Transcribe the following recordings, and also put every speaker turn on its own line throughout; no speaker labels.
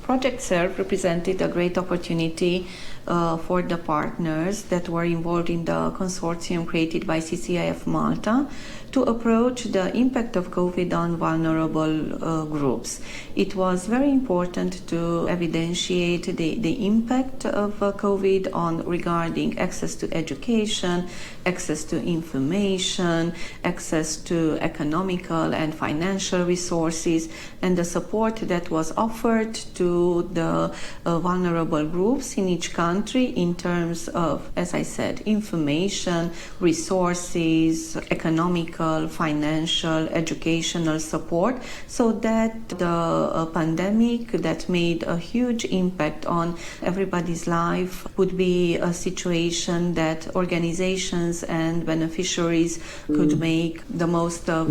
Project SERVE represented a great opportunity for the partners that were involved in the consortium created by CCIF Malta to approach the impact of COVID on vulnerable groups. It was very important to evidentiate the impact of COVID on regarding access to education, access to information, access to economical and financial resources, and the support that was offered to the vulnerable groups in each country in terms of, as I said, information, resources, economical, financial, educational support, so that the pandemic that made a huge impact on everybody's life would be a situation that organizations and beneficiaries could make the most of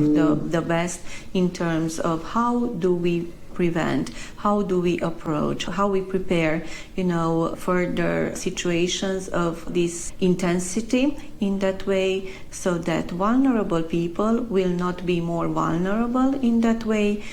the best in terms of how do we prevent, how do we approach, how we prepare, further situations of this intensity in that way, so that vulnerable people will not be more vulnerable in that way.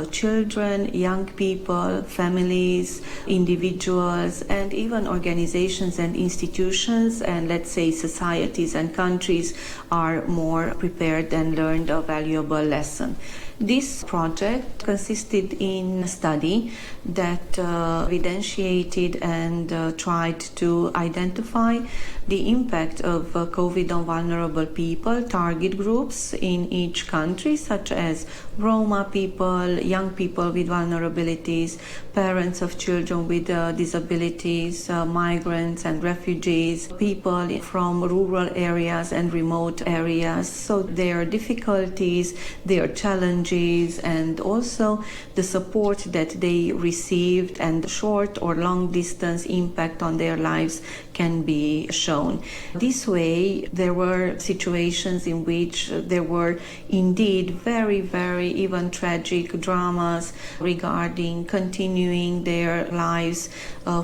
Children, young people, families, individuals, and even organizations and institutions, and let's say societies and countries are more prepared and learned a valuable lesson. This project consisted in a study that evidentiated and tried to identify the impact of COVID on vulnerable people, target groups in each country, such as Roma people, young people with vulnerabilities, parents of children with disabilities, migrants and refugees, people from rural areas and remote areas. So their difficulties, their challenges, and also the support that they received and the short or long distance impact on their lives can be shown. This way, there were situations in which there were indeed very, very even tragic dramas regarding continuing their lives.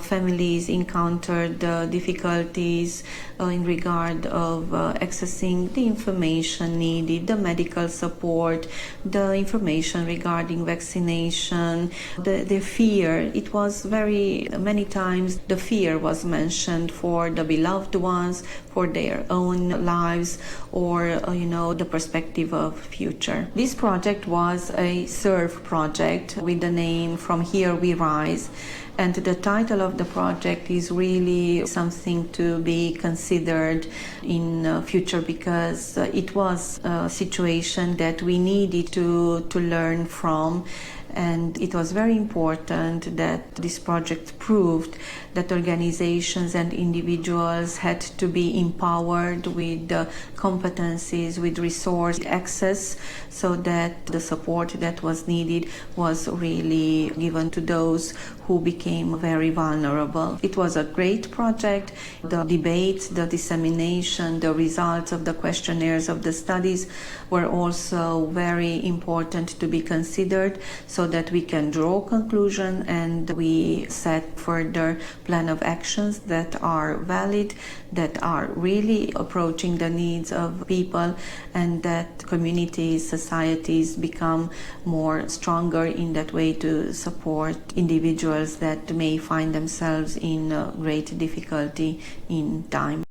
Families encountered difficulties in regard of accessing the information needed, the medical support, the information regarding vaccination, the fear. It was very many times the fear was mentioned for the beloved ones, for their own lives, or the perspective of future. This project was a SERVE project with the name From Here We Rise. And the title of the project is really something to be considered in future, because it was a situation that we needed to learn from. And it was very important that this project proved that organizations and individuals had to be empowered with competencies, with resource access, so that the support that was needed was really given to those who became very vulnerable. It was a great project. The debates, the dissemination, the results of the questionnaires of the studies were also very important to be considered, so that we can draw conclusion and we set further plan of actions that are valid, that are really approaching the needs of people, and that communities, societies become more stronger in that way to support individuals that may find themselves in great difficulty in time.